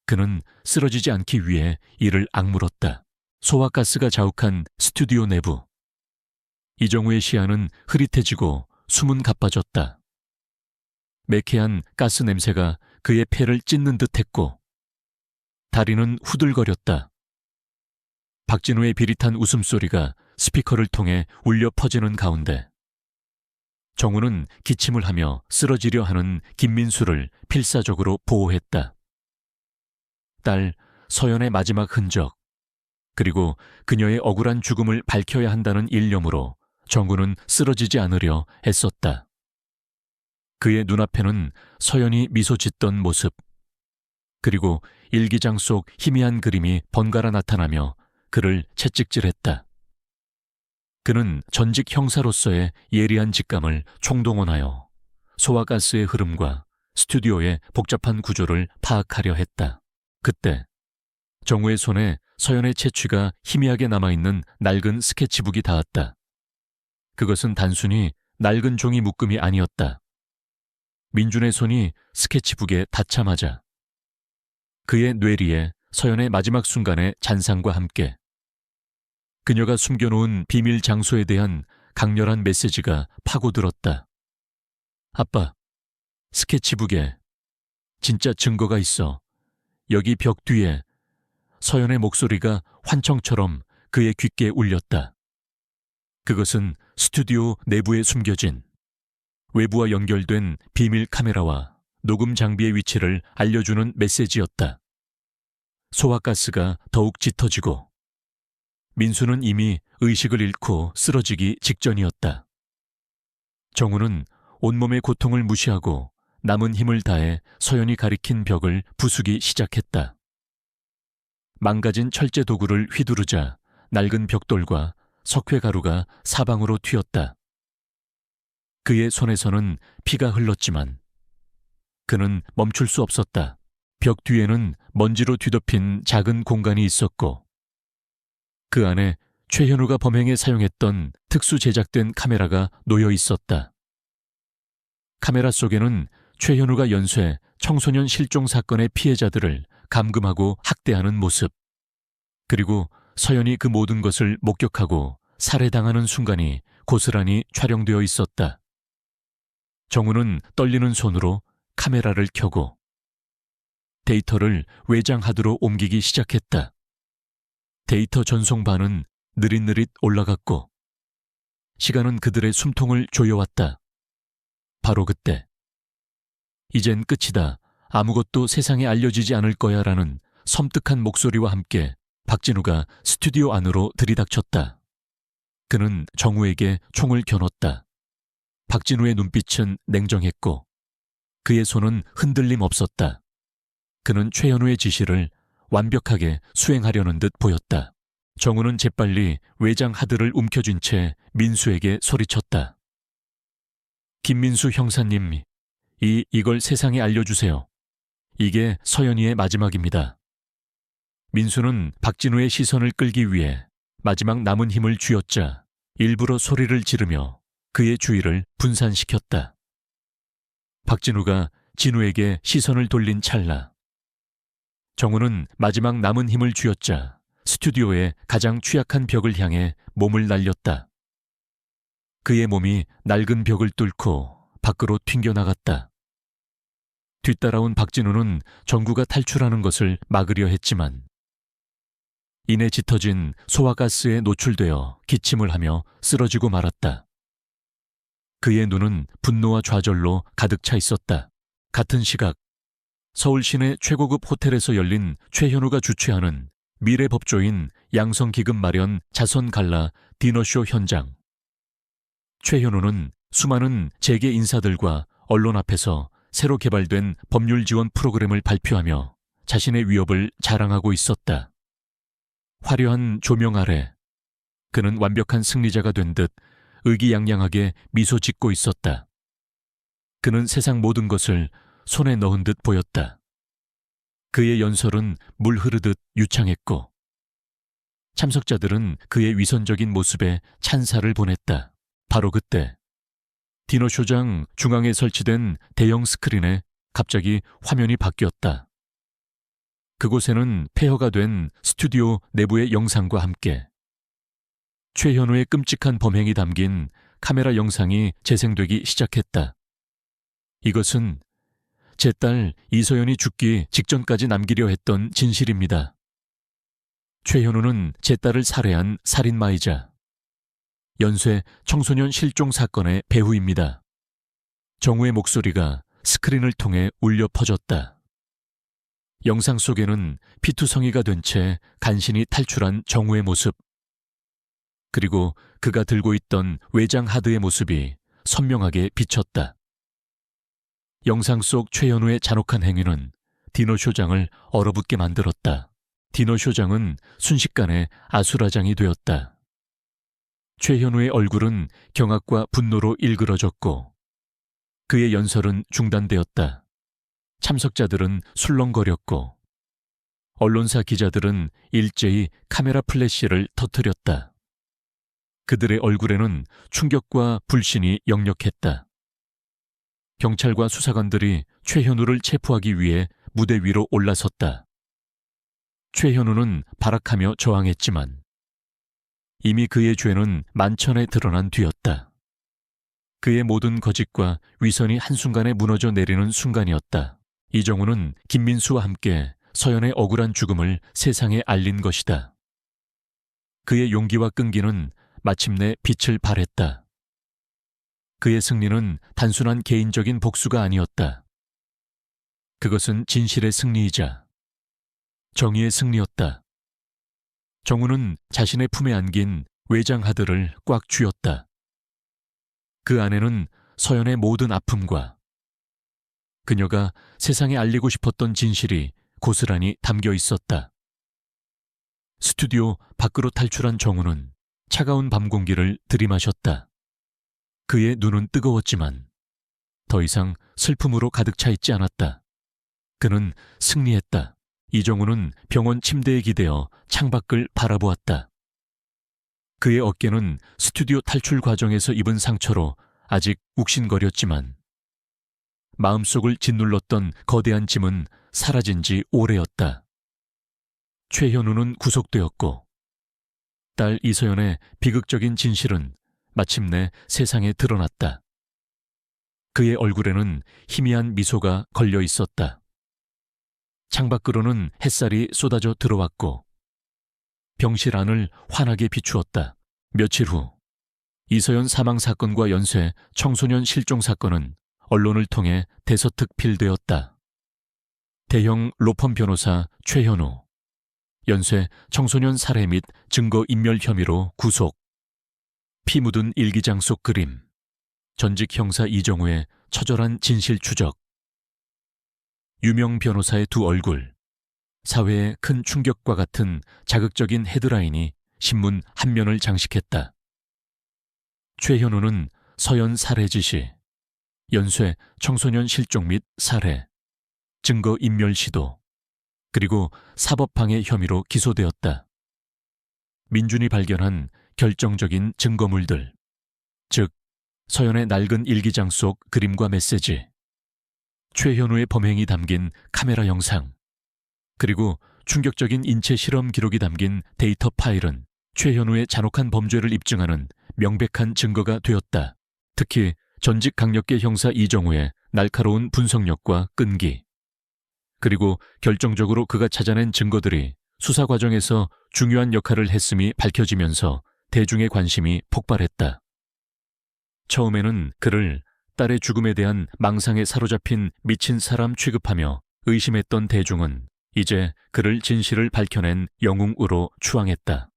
그는 쓰러지지 않기 위해 이를 악물었다. 소화가스가 자욱한 스튜디오 내부. 이정우의 시야는 흐릿해지고 숨은 가빠졌다. 매캐한 가스 냄새가 그의 폐를 찢는 듯했고 다리는 후들거렸다. 박진우의 비릿한 웃음소리가 스피커를 통해 울려 퍼지는 가운데 정우는 기침을 하며 쓰러지려 하는 김민수를 필사적으로 보호했다. 딸 서연의 마지막 흔적, 그리고 그녀의 억울한 죽음을 밝혀야 한다는 일념으로 정우는 쓰러지지 않으려 애썼다. 그의 눈앞에는 서연이 미소 짓던 모습, 그리고 일기장 속 희미한 그림이 번갈아 나타나며 그를 채찍질했다. 그는 전직 형사로서의 예리한 직감을 총동원하여 소화가스의 흐름과 스튜디오의 복잡한 구조를 파악하려 했다. 그때 정우의 손에 서연의 채취가 희미하게 남아있는 낡은 스케치북이 닿았다. 그것은 단순히 낡은 종이 묶음이 아니었다. 민준의 손이 스케치북에 닿자마자 그의 뇌리에 서연의 마지막 순간의 잔상과 함께 그녀가 숨겨놓은 비밀 장소에 대한 강렬한 메시지가 파고들었다. 아빠, 스케치북에 진짜 증거가 있어. 여기 벽 뒤에. 서연의 목소리가 환청처럼 그의 귓가에 울렸다. 그것은 스튜디오 내부에 숨겨진 외부와 연결된 비밀 카메라와 녹음 장비의 위치를 알려주는 메시지였다. 소화가스가 더욱 짙어지고 민수는 이미 의식을 잃고 쓰러지기 직전이었다. 정우는 온몸의 고통을 무시하고 남은 힘을 다해 서연이 가리킨 벽을 부수기 시작했다. 망가진 철제 도구를 휘두르자 낡은 벽돌과 석회가루가 사방으로 튀었다. 그의 손에서는 피가 흘렀지만 그는 멈출 수 없었다. 벽 뒤에는 먼지로 뒤덮인 작은 공간이 있었고 그 안에 최현우가 범행에 사용했던 특수 제작된 카메라가 놓여 있었다. 카메라 속에는 최현우가 연쇄 청소년 실종 사건의 피해자들을 감금하고 학대하는 모습, 그리고 서연이 그 모든 것을 목격하고 살해당하는 순간이 고스란히 촬영되어 있었다. 정우는 떨리는 손으로 카메라를 켜고 데이터를 외장 하드로 옮기기 시작했다. 데이터 전송반은 느릿느릿 올라갔고 시간은 그들의 숨통을 조여왔다. 바로 그때 이젠 끝이다. 아무것도 세상에 알려지지 않을 거야 라는 섬뜩한 목소리와 함께 박진우가 스튜디오 안으로 들이닥쳤다. 그는 정우에게 총을 겨눴다. 박진우의 눈빛은 냉정했고 그의 손은 흔들림 없었다. 그는 최현우의 지시를 완벽하게 수행하려는 듯 보였다. 정우는 재빨리 외장 하드를 움켜쥔 채 민수에게 소리쳤다. 김민수 형사님, 이걸 세상에 알려주세요. 이게 서연이의 마지막입니다. 민수는 박진우의 시선을 끌기 위해 마지막 남은 힘을 쥐었자 일부러 소리를 지르며 그의 주의를 분산시켰다. 박진우가 진우에게 시선을 돌린 찰나 정우는 마지막 남은 힘을 쥐었자 스튜디오의 가장 취약한 벽을 향해 몸을 날렸다. 그의 몸이 낡은 벽을 뚫고 밖으로 튕겨나갔다. 뒤따라온 박진우는 정구가 탈출하는 것을 막으려 했지만 이내 짙어진 소화가스에 노출되어 기침을 하며 쓰러지고 말았다. 그의 눈은 분노와 좌절로 가득 차 있었다. 같은 시각 서울 시내 최고급 호텔에서 열린 최현우가 주최하는 미래법조인 양성기금 마련 자선 갈라 디너쇼 현장. 최현우는 수많은 재계 인사들과 언론 앞에서 새로 개발된 법률 지원 프로그램을 발표하며 자신의 위업을 자랑하고 있었다. 화려한 조명 아래 그는 완벽한 승리자가 된 듯 의기양양하게 미소 짓고 있었다. 그는 세상 모든 것을 손에 넣은 듯 보였다. 그의 연설은 물 흐르듯 유창했고 참석자들은 그의 위선적인 모습에 찬사를 보냈다. 바로 그때 디너쇼장 중앙에 설치된 대형 스크린에 갑자기 화면이 바뀌었다. 그곳에는 폐허가 된 스튜디오 내부의 영상과 함께 최현우의 끔찍한 범행이 담긴 카메라 영상이 재생되기 시작했다. 이것은 제 딸 이서연이 죽기 직전까지 남기려 했던 진실입니다. 최현우는 제 딸을 살해한 살인마이자 연쇄 청소년 실종 사건의 배후입니다. 정우의 목소리가 스크린을 통해 울려 퍼졌다. 영상 속에는 피투성이가 된 채 간신히 탈출한 정우의 모습, 그리고 그가 들고 있던 외장 하드의 모습이 선명하게 비쳤다. 영상 속 최현우의 잔혹한 행위는 디너쇼장을 얼어붙게 만들었다. 디너쇼장은 순식간에 아수라장이 되었다. 최현우의 얼굴은 경악과 분노로 일그러졌고 그의 연설은 중단되었다. 참석자들은 술렁거렸고 언론사 기자들은 일제히 카메라 플래시를 터뜨렸다. 그들의 얼굴에는 충격과 불신이 역력했다. 경찰과 수사관들이 최현우를 체포하기 위해 무대 위로 올라섰다. 최현우는 발악하며 저항했지만 이미 그의 죄는 만천에 드러난 뒤였다. 그의 모든 거짓과 위선이 한순간에 무너져 내리는 순간이었다. 이정우는 김민수와 함께 서연의 억울한 죽음을 세상에 알린 것이다. 그의 용기와 끈기는 마침내 빛을 발했다. 그의 승리는 단순한 개인적인 복수가 아니었다. 그것은 진실의 승리이자 정의의 승리였다. 정우는 자신의 품에 안긴 외장하드를 꽉 쥐었다. 그 안에는 서연의 모든 아픔과 그녀가 세상에 알리고 싶었던 진실이 고스란히 담겨 있었다. 스튜디오 밖으로 탈출한 정우는 차가운 밤 공기를 들이마셨다. 그의 눈은 뜨거웠지만 더 이상 슬픔으로 가득 차 있지 않았다. 그는 승리했다. 이정우는 병원 침대에 기대어 창밖을 바라보았다. 그의 어깨는 스튜디오 탈출 과정에서 입은 상처로 아직 욱신거렸지만 마음속을 짓눌렀던 거대한 짐은 사라진 지 오래였다. 최현우는 구속되었고 딸 이서연의 비극적인 진실은 마침내 세상에 드러났다. 그의 얼굴에는 희미한 미소가 걸려 있었다. 창밖으로는 햇살이 쏟아져 들어왔고 병실 안을 환하게 비추었다. 며칠 후 이서연 사망 사건과 연쇄 청소년 실종 사건은 언론을 통해 대서특필되었다. 대형 로펌 변호사 최현우, 연쇄 청소년 살해 및 증거 인멸 혐의로 구속. 피 묻은 일기장 속 그림, 전직 형사 이정우의 처절한 진실 추적. 유명 변호사의 두 얼굴, 사회의 큰 충격과 같은 자극적인 헤드라인이 신문 한 면을 장식했다. 최현우는 서연 살해 지시, 연쇄 청소년 실종 및 살해, 증거 인멸 시도, 그리고 사법방해 혐의로 기소되었다. 민준이 발견한 결정적인 증거물들, 즉 서연의 낡은 일기장 속 그림과 메시지, 최현우의 범행이 담긴 카메라 영상, 그리고 충격적인 인체 실험 기록이 담긴 데이터 파일은 최현우의 잔혹한 범죄를 입증하는 명백한 증거가 되었다. 특히 전직 강력계 형사 이정우의 날카로운 분석력과 끈기, 그리고 결정적으로 그가 찾아낸 증거들이 수사 과정에서 중요한 역할을 했음이 밝혀지면서 대중의 관심이 폭발했다. 처음에는 그를 딸의 죽음에 대한 망상에 사로잡힌 미친 사람 취급하며 의심했던 대중은 이제 그를 진실을 밝혀낸 영웅으로 추앙했다.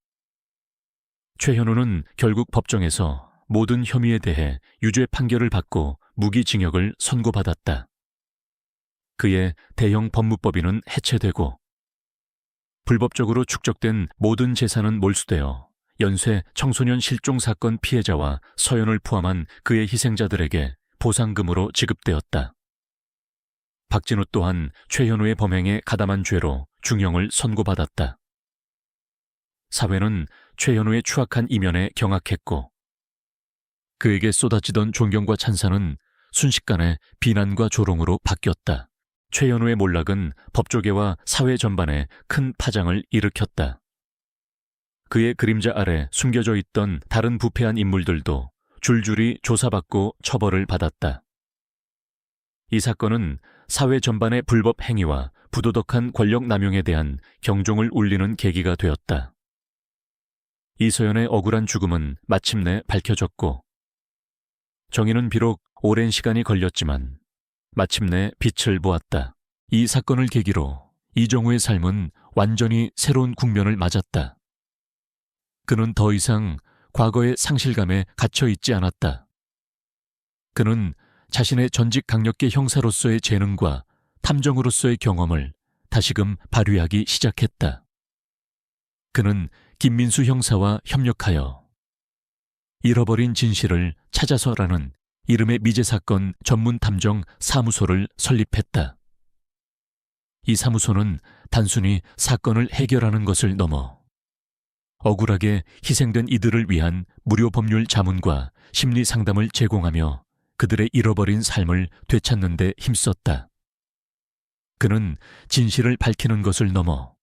최현우는 결국 법정에서 모든 혐의에 대해 유죄 판결을 받고 무기징역을 선고받았다. 그의 대형 법무법인은 해체되고 불법적으로 축적된 모든 재산은 몰수되어 연쇄 청소년 실종 사건 피해자와 서연을 포함한 그의 희생자들에게 보상금으로 지급되었다. 박진우 또한 최현우의 범행에 가담한 죄로 중형을 선고받았다. 사회는 최현우의 추악한 이면에 경악했고 그에게 쏟아지던 존경과 찬사는 순식간에 비난과 조롱으로 바뀌었다. 최현우의 몰락은 법조계와 사회 전반에 큰 파장을 일으켰다. 그의 그림자 아래 숨겨져 있던 다른 부패한 인물들도 줄줄이 조사받고 처벌을 받았다. 이 사건은 사회 전반의 불법 행위와 부도덕한 권력 남용에 대한 경종을 울리는 계기가 되었다. 이서연의 억울한 죽음은 마침내 밝혀졌고 정의는 비록 오랜 시간이 걸렸지만 마침내 빛을 보았다. 이 사건을 계기로 이정우의 삶은 완전히 새로운 국면을 맞았다. 그는 더 이상 과거의 상실감에 갇혀 있지 않았다. 그는 자신의 전직 강력계 형사로서의 재능과 탐정으로서의 경험을 다시금 발휘하기 시작했다. 그는 김민수 형사와 협력하여 잃어버린 진실을 찾아서라는 이름의 미제 사건 전문 탐정 사무소를 설립했다. 이 사무소는 단순히 사건을 해결하는 것을 넘어 억울하게 희생된 이들을 위한 무료 법률 자문과 심리 상담을 제공하며 그들의 잃어버린 삶을 되찾는 데 힘썼다. 그는 진실을 밝히는 것을 넘어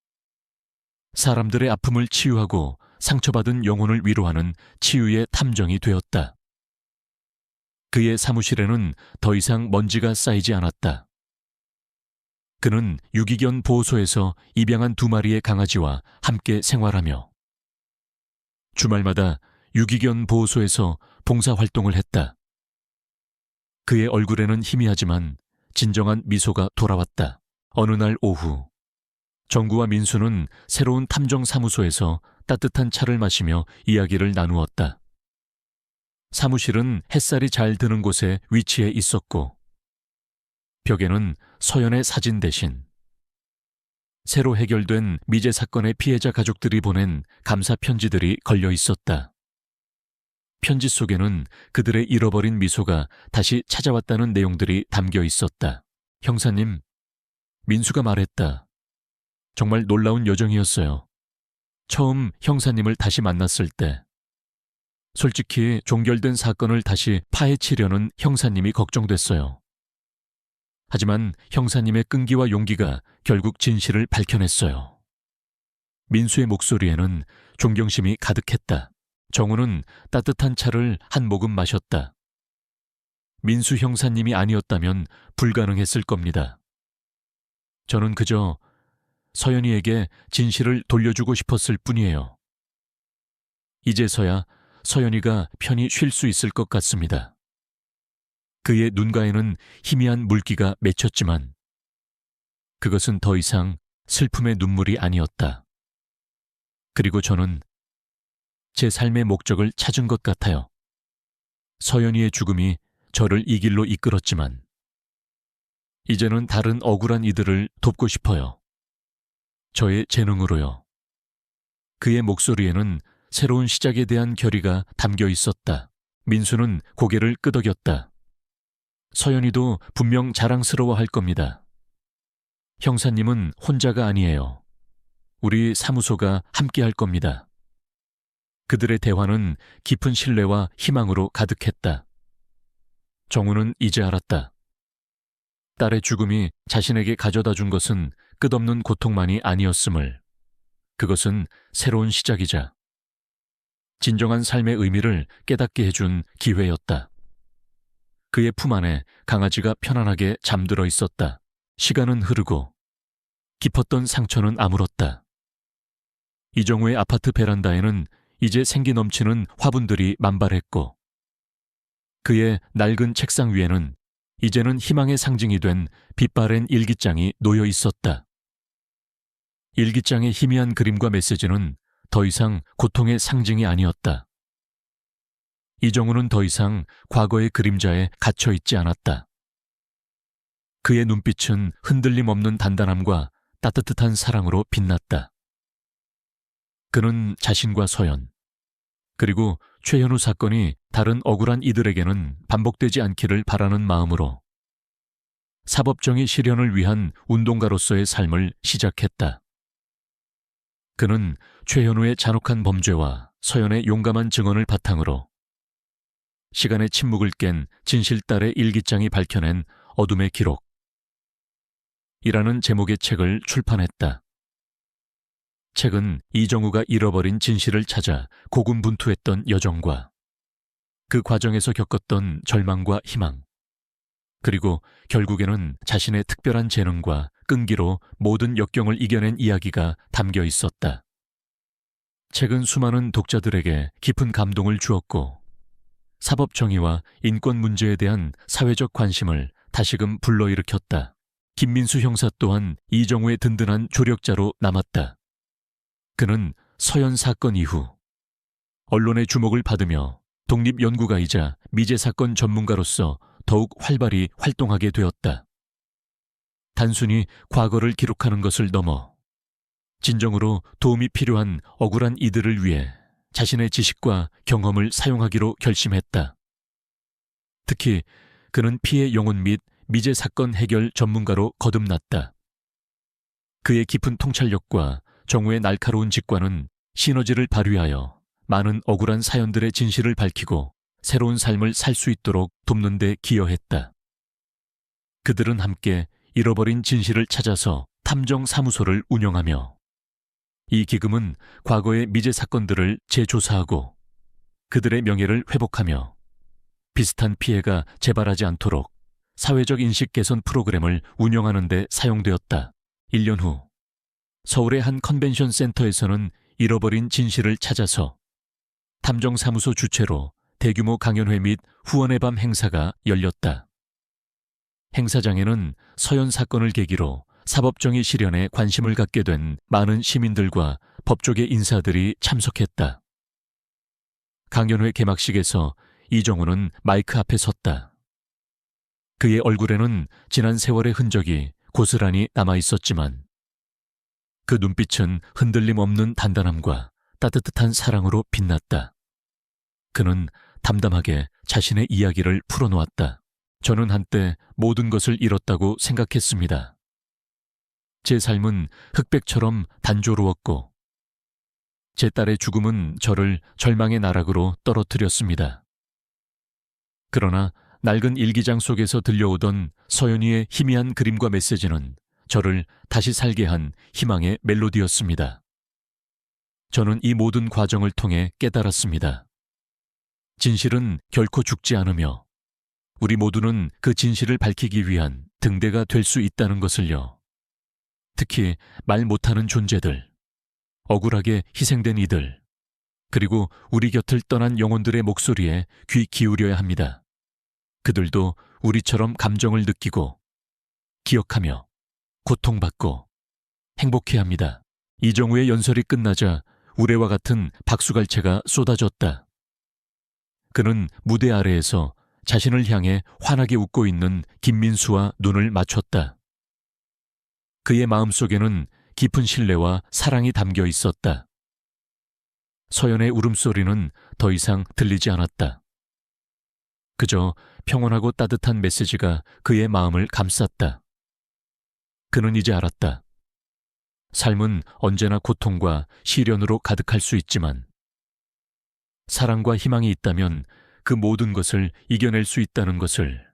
사람들의 아픔을 치유하고 상처받은 영혼을 위로하는 치유의 탐정이 되었다. 그의 사무실에는 더 이상 먼지가 쌓이지 않았다. 그는 유기견 보호소에서 입양한 2마리의 강아지와 함께 생활하며 주말마다 유기견 보호소에서 봉사활동을 했다. 그의 얼굴에는 희미하지만 진정한 미소가 돌아왔다. 어느 날 오후, 정구와 민수는 새로운 탐정사무소에서 따뜻한 차를 마시며 이야기를 나누었다. 사무실은 햇살이 잘 드는 곳에 위치해 있었고 벽에는 서연의 사진 대신 새로 해결된 미제 사건의 피해자 가족들이 보낸 감사 편지들이 걸려 있었다. 편지 속에는 그들의 잃어버린 미소가 다시 찾아왔다는 내용들이 담겨 있었다. 형사님, 민수가 말했다. 정말 놀라운 여정이었어요. 처음 형사님을 다시 만났을 때 솔직히 종결된 사건을 다시 파헤치려는 형사님이 걱정됐어요. 하지만 형사님의 끈기와 용기가 결국 진실을 밝혀냈어요. 민수의 목소리에는 존경심이 가득했다. 정우는 따뜻한 차를 한 모금 마셨다. 민수 형사님이 아니었다면 불가능했을 겁니다. 저는 그저 서연이에게 진실을 돌려주고 싶었을 뿐이에요. 이제서야 서연이가 편히 쉴 수 있을 것 같습니다. 그의 눈가에는 희미한 물기가 맺혔지만 그것은 더 이상 슬픔의 눈물이 아니었다. 그리고 저는 제 삶의 목적을 찾은 것 같아요. 서연이의 죽음이 저를 이 길로 이끌었지만 이제는 다른 억울한 이들을 돕고 싶어요. 저의 재능으로요. 그의 목소리에는 새로운 시작에 대한 결의가 담겨 있었다. 민수는 고개를 끄덕였다. 서연이도 분명 자랑스러워할 겁니다. 형사님은 혼자가 아니에요. 우리 사무소가 함께할 겁니다. 그들의 대화는 깊은 신뢰와 희망으로 가득했다. 정우는 이제 알았다. 딸의 죽음이 자신에게 가져다 준 것은 끝없는 고통만이 아니었음을. 그것은 새로운 시작이자 진정한 삶의 의미를 깨닫게 해준 기회였다. 그의 품 안에 강아지가 편안하게 잠들어 있었다. 시간은 흐르고 깊었던 상처는 아물었다. 이정우의 아파트 베란다에는 이제 생기 넘치는 화분들이 만발했고 그의 낡은 책상 위에는 이제는 희망의 상징이 된 빛바랜 일기장이 놓여 있었다. 일기장의 희미한 그림과 메시지는 더 이상 고통의 상징이 아니었다. 이정우는 더 이상 과거의 그림자에 갇혀 있지 않았다. 그의 눈빛은 흔들림 없는 단단함과 따뜻한 사랑으로 빛났다. 그는 자신과 서연, 그리고 최현우 사건이 다른 억울한 이들에게는 반복되지 않기를 바라는 마음으로 사법정의 실현을 위한 운동가로서의 삶을 시작했다. 그는 최현우의 잔혹한 범죄와 서연의 용감한 증언을 바탕으로 시간의 침묵을 깬 진실딸의 일기장이 밝혀낸 어둠의 기록 이라는 제목의 책을 출판했다. 책은 이정우가 잃어버린 진실을 찾아 고군분투했던 여정과 그 과정에서 겪었던 절망과 희망, 그리고 결국에는 자신의 특별한 재능과 끈기로 모든 역경을 이겨낸 이야기가 담겨 있었다. 책은 수많은 독자들에게 깊은 감동을 주었고 사법 정의와 인권 문제에 대한 사회적 관심을 다시금 불러일으켰다. 김민수 형사 또한 이정우의 든든한 조력자로 남았다. 그는 서연 사건 이후 언론의 주목을 받으며 독립연구가이자 미제 사건 전문가로서 더욱 활발히 활동하게 되었다. 단순히 과거를 기록하는 것을 넘어 진정으로 도움이 필요한 억울한 이들을 위해 자신의 지식과 경험을 사용하기로 결심했다. 특히 그는 피해 영혼 및 미제 사건 해결 전문가로 거듭났다. 그의 깊은 통찰력과 정우의 날카로운 직관은 시너지를 발휘하여 많은 억울한 사연들의 진실을 밝히고 새로운 삶을 살 수 있도록 돕는 데 기여했다. 그들은 함께 잃어버린 진실을 찾아서 탐정사무소를 운영하며 이 기금은 과거의 미제 사건들을 재조사하고 그들의 명예를 회복하며 비슷한 피해가 재발하지 않도록 사회적 인식 개선 프로그램을 운영하는 데 사용되었다. 1년 후 서울의 한 컨벤션 센터에서는 잃어버린 진실을 찾아서 탐정사무소 주최로 대규모 강연회 및 후원의 밤 행사가 열렸다. 행사장에는 서현 사건을 계기로 사법정의 실현에 관심을 갖게 된 많은 시민들과 법조계 인사들이 참석했다. 강연회 개막식에서 이정우는 마이크 앞에 섰다. 그의 얼굴에는 지난 세월의 흔적이 고스란히 남아있었지만 그 눈빛은 흔들림 없는 단단함과 따뜻한 사랑으로 빛났다. 그는 담담하게 자신의 이야기를 풀어놓았다. 저는 한때 모든 것을 잃었다고 생각했습니다. 제 삶은 흑백처럼 단조로웠고 제 딸의 죽음은 저를 절망의 나락으로 떨어뜨렸습니다. 그러나 낡은 일기장 속에서 들려오던 서연이의 희미한 그림과 메시지는 저를 다시 살게 한 희망의 멜로디였습니다. 저는 이 모든 과정을 통해 깨달았습니다. 진실은 결코 죽지 않으며 우리 모두는 그 진실을 밝히기 위한 등대가 될 수 있다는 것을요. 특히 말 못하는 존재들, 억울하게 희생된 이들, 그리고 우리 곁을 떠난 영혼들의 목소리에 귀 기울여야 합니다. 그들도 우리처럼 감정을 느끼고 기억하며 고통받고 행복해야 합니다. 이정우의 연설이 끝나자 우레와 같은 박수갈채가 쏟아졌다. 그는 무대 아래에서 자신을 향해 환하게 웃고 있는 김민수와 눈을 맞췄다. 그의 마음속에는 깊은 신뢰와 사랑이 담겨 있었다. 서연의 울음소리는 더 이상 들리지 않았다. 그저 평온하고 따뜻한 메시지가 그의 마음을 감쌌다. 그는 이제 알았다. 삶은 언제나 고통과 시련으로 가득할 수 있지만 사랑과 희망이 있다면 그 모든 것을 이겨낼 수 있다는 것을.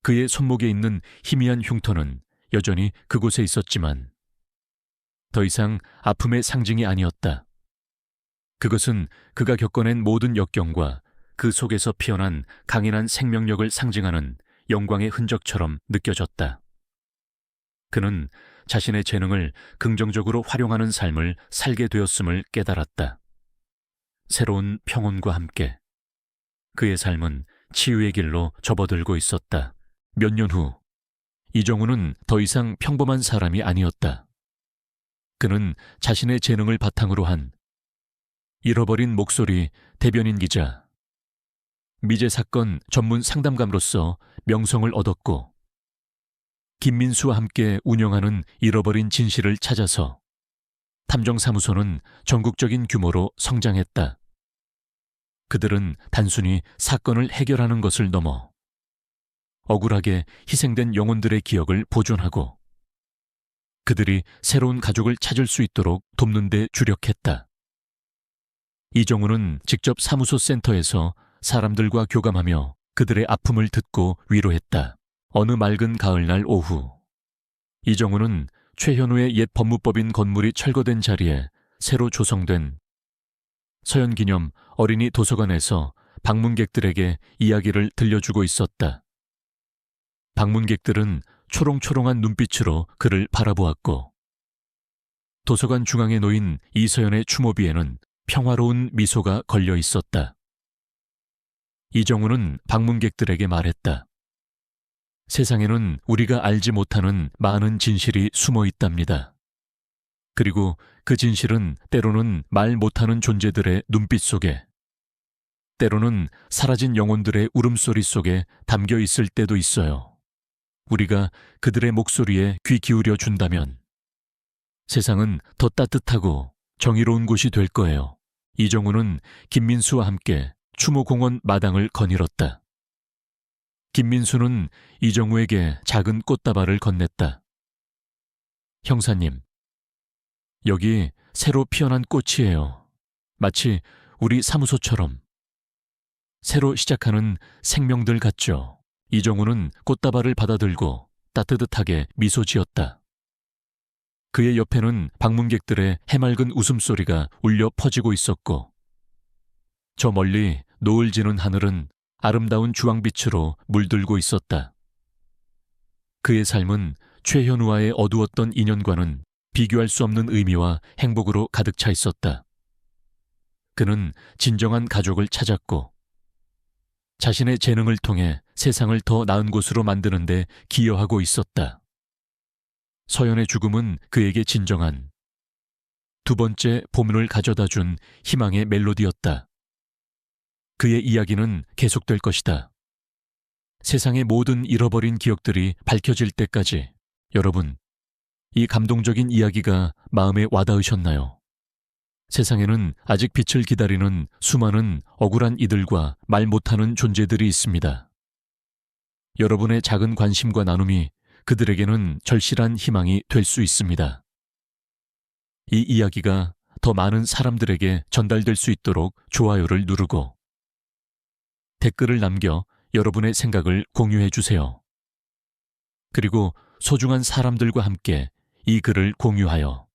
그의 손목에 있는 희미한 흉터는 여전히 그곳에 있었지만 더 이상 아픔의 상징이 아니었다. 그것은 그가 겪어낸 모든 역경과 그 속에서 피어난 강인한 생명력을 상징하는 영광의 흔적처럼 느껴졌다. 그는 자신의 재능을 긍정적으로 활용하는 삶을 살게 되었음을 깨달았다. 새로운 평온과 함께 그의 삶은 치유의 길로 접어들고 있었다. 몇 년 후 이정우는 더 이상 평범한 사람이 아니었다. 그는 자신의 재능을 바탕으로 한 잃어버린 목소리 대변인 기자, 미제 사건 전문 상담가로서 명성을 얻었고 김민수와 함께 운영하는 잃어버린 진실을 찾아서 탐정사무소는 전국적인 규모로 성장했다. 그들은 단순히 사건을 해결하는 것을 넘어 억울하게 희생된 영혼들의 기억을 보존하고 그들이 새로운 가족을 찾을 수 있도록 돕는 데 주력했다. 이정우는 직접 사무소 센터에서 사람들과 교감하며 그들의 아픔을 듣고 위로했다. 어느 맑은 가을날 오후, 이정우는 최현우의 옛 법무법인 건물이 철거된 자리에 새로 조성된 서현기념 어린이 도서관에서 방문객들에게 이야기를 들려주고 있었다. 방문객들은 초롱초롱한 눈빛으로 그를 바라보았고 도서관 중앙에 놓인 이서연의 추모비에는 평화로운 미소가 걸려 있었다. 이정우는 방문객들에게 말했다. 세상에는 우리가 알지 못하는 많은 진실이 숨어 있답니다. 그리고 그 진실은 때로는 말 못하는 존재들의 눈빛 속에, 때로는 사라진 영혼들의 울음소리 속에 담겨 있을 때도 있어요. 우리가 그들의 목소리에 귀 기울여 준다면 세상은 더 따뜻하고 정의로운 곳이 될 거예요. 이정우는 김민수와 함께 추모공원 마당을 거닐었다. 김민수는 이정우에게 작은 꽃다발을 건넸다. 형사님, 여기 새로 피어난 꽃이에요. 마치 우리 사무소처럼. 새로 시작하는 생명들 같죠. 이정우는 꽃다발을 받아들고 따뜻하게 미소 지었다. 그의 옆에는 방문객들의 해맑은 웃음소리가 울려 퍼지고 있었고 저 멀리 노을 지는 하늘은 아름다운 주황빛으로 물들고 있었다. 그의 삶은 최현우와의 어두웠던 인연과는 비교할 수 없는 의미와 행복으로 가득 차 있었다. 그는 진정한 가족을 찾았고 자신의 재능을 통해 세상을 더 나은 곳으로 만드는 데 기여하고 있었다. 서연의 죽음은 그에게 진정한 두 번째 보물을 가져다 준 희망의 멜로디였다. 그의 이야기는 계속될 것이다. 세상의 모든 잃어버린 기억들이 밝혀질 때까지. 여러분, 이 감동적인 이야기가 마음에 와닿으셨나요? 세상에는 아직 빛을 기다리는 수많은 억울한 이들과 말 못하는 존재들이 있습니다. 여러분의 작은 관심과 나눔이 그들에게는 절실한 희망이 될 수 있습니다. 이 이야기가 더 많은 사람들에게 전달될 수 있도록 좋아요를 누르고 댓글을 남겨 여러분의 생각을 공유해 주세요. 그리고 소중한 사람들과 함께 이 글을 공유하여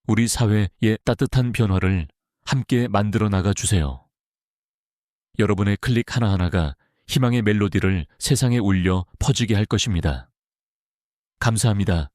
우리 사회의 따뜻한 변화를 함께 만들어 나가 주세요. 여러분의 클릭 하나하나가 희망의 멜로디를 세상에 울려 퍼지게 할 것입니다. 감사합니다.